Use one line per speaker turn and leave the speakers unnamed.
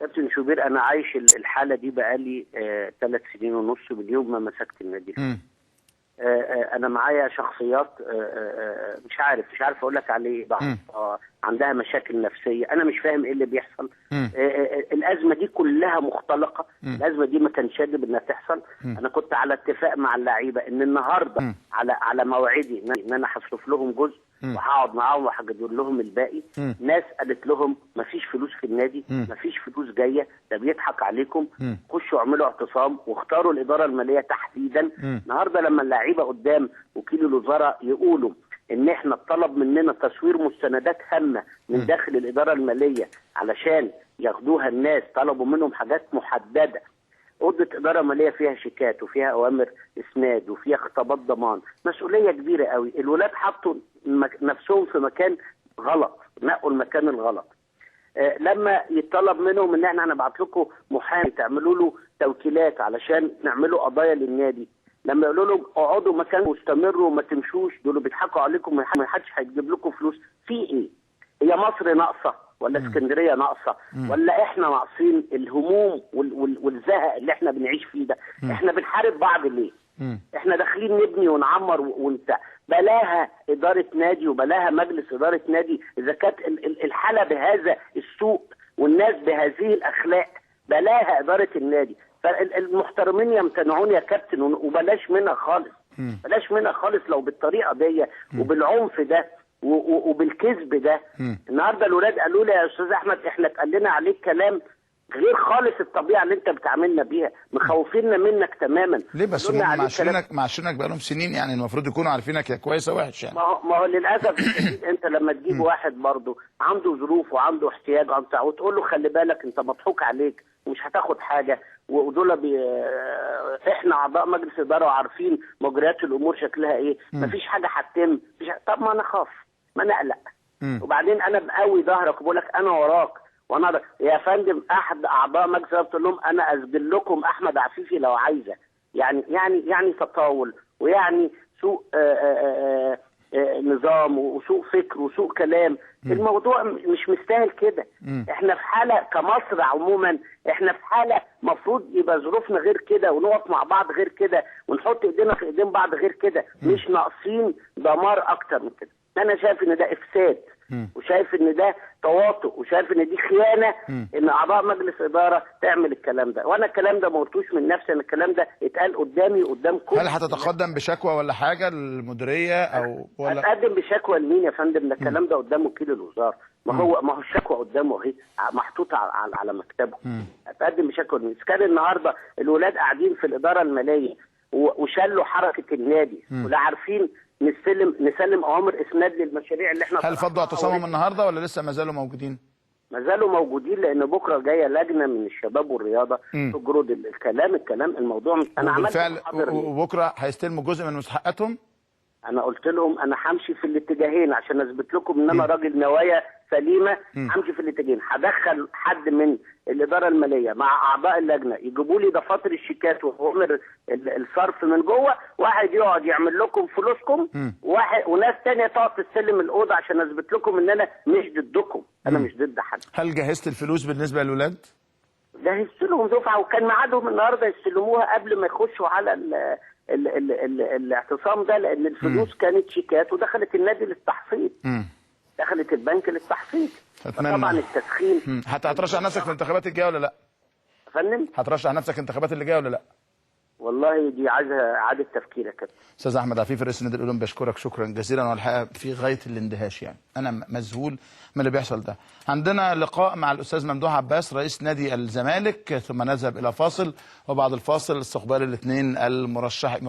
كابتن شوبير، انا عايش الحاله دي بقالي 3 سنين ونص من يوم ما مسكت النادي. انا معايا شخصيات مش عارف اقول لك عليه، عندها مشاكل نفسيه، انا مش فاهم ايه اللي بيحصل. الازمه دي كلها مختلقه، الازمه دي ما كانش يجب انها تحصل. انا كنت على اتفاق مع اللعيبه ان النهارده على موعدي ان انا هصرف لهم جزء وهقعد معاهم وهجدول لهم الباقي. ناس قالت لهم مفيش فلوس في النادي، مفيش فلوس جايه، ده بيضحك عليكم، خشوا اعملوا اعتصام واختاروا الاداره الماليه تحديدا. النهارده لما اللعيبه قدام وكيل الوزاره يقولوا ان احنا طلب مننا تصوير مستندات هامه من داخل الاداره الماليه علشان ياخدوها الناس، طلبوا منهم حاجات محدده. اوضه اداره ماليه فيها شيكات وفيها اوامر اسناد وفيها خطابات ضمان، مسؤوليه كبيره قوي. الولاد حطوا نفسهم في مكان غلط، نقوا المكان الغلط. لما يطلب منهم ان احنا هنبعت لكم محامي تعملوا له توكيلات علشان نعملوا قضايا للنادي، لما يقولوا لهم اقعدوا مكان واستمروا وما تمشوش، دول بيضحكوا عليكم، ما حدش هيجيب لكم فلوس. في ايه؟ هي مصر ناقصه ولا اسكندريه ناقصه ولا احنا ناقصين؟ الهموم والزهق اللي احنا بنعيش فيه ده، احنا بنحارب بعض ليه؟ احنا داخلين نبني ونعمر ونبتاع، بلاها اداره نادي وبلاها مجلس اداره نادي. اذا كانت الحاله بهذا السوء والناس بهذه الاخلاق، بلاها اداره النادي. فالمحترمين يمتنعون يا كابتن، وبلاش منها خالص، بلاش منها خالص. لو بالطريقه دي وبالعنف ده وبالكذب ده. النهارده الولاد قالوا لي يا استاذ احمد احنا اتقال لنا عليك كلام غير خالص الطبيعه اللي انت بتعاملنا بيها، مخوفيننا منك تماما.
ليه بس؟ هم معاشرينك بقالهم سنين، يعني المفروض يكونوا عارفينك يا كويس يا وحش يعني.
ما هو للاسف انت لما تجيب واحد برضه عنده ظروف وعنده احتياج وتقول له خلي بالك انت مضحوك عليك ومش هتاخد حاجه، ودول احنا اعضاء مجلس اداره وعارفين مجريات الامور شكلها ايه، مفيش حاجه هتتم. طب ما انا اخاف، ما انا اقلق، وبعدين انا بقوي ظهرك وبقول لك انا وراك. وانا يا فندم احد اعضاء مجلس الاداره قلت لهم انا اسجل لكم احمد عفيفي لو عايزه. يعني تطاول ويعني سوء نظام وسوء فكر وسوء كلام. الموضوع مش مستاهل كده. احنا في حاله كمصر عموما، احنا في حاله مفروض يبقى ظروفنا غير كده ونقف مع بعض غير كده ونحط ايدينا في ايدين بعض غير كده، مش ناقصين دمار اكتر من كده. انا شايف ان ده افساد، وشايف ان ده تواطؤ، وشايف ان دي خيانه ان اعضاء مجلس اداره تعمل الكلام ده. وانا الكلام ده ما قلتوش من نفسي، انا الكلام ده اتقال قدامي قدام كل.
هل هتتقدم بشكوى ولا حاجه للمديريه او ولا
هتقدم بشكوى لمين يا فندم؟ ده الكلام ده قدام وكيل الوزاره. ما هو الشكوى قدامه اهي محطوطه على مكتبه. هتقدم بشكوى لمين؟ كان النهارده الولاد قاعدين في الاداره الماليه وشلوا حركه النادي ولا عارفين نسلم اوامر اسناد للمشاريع اللي احنا.
هل فضوا اعتصامهم النهارده ولا لسه ما زالوا موجودين؟
ما زالوا موجودين، لان بكره جايه لجنه من الشباب والرياضه تجرد الكلام. الموضوع انا عملت
وبكره هيستلموا جزء من مستحقاتهم.
انا قلت لهم انا همشي في الاتجاهين عشان اثبت لكم ان انا راجل نوايا سليمه. همشي في الاتجاهين، هدخل حد من الاداره الماليه مع اعضاء اللجنه يجيبوا لي دفاتر الشيكات واوامر الصرف من جوه، واحد يقعد يعمل لكم فلوسكم، وناس ثانيه تقعد تستلم الاوضه عشان اثبت لكم ان انا مش ضدكم، انا مش ضد حد.
هل جهزت الفلوس بالنسبه للولاد؟
جهزت لهم دفعه، وكان ميعادهم النهارده يستلموها قبل ما يخشوا على الاعتصام ده، لان الفلوس كانت شيكات ودخلت النادي للتحصيل، دخلت البنك للتحصيل. طبعا التسخين.
هترشح نفسك في الانتخابات الجايه ولا لا؟
يا فندم
هترشح نفسك الانتخابات اللي جايه ولا لا؟
والله دي عايزه اعاده تفكير يا كابتن.
استاذ احمد عفيفي رئيس النادي الاولمبي، بشكرك شكرا جزيلا، والحقيقه في غايه الاندهاش، يعني انا مذهول من اللي بيحصل ده. عندنا لقاء مع الاستاذ ممدوح عباس رئيس نادي الزمالك، ثم نذهب الى فاصل، وبعد الفاصل استقبال الاثنين المرشحين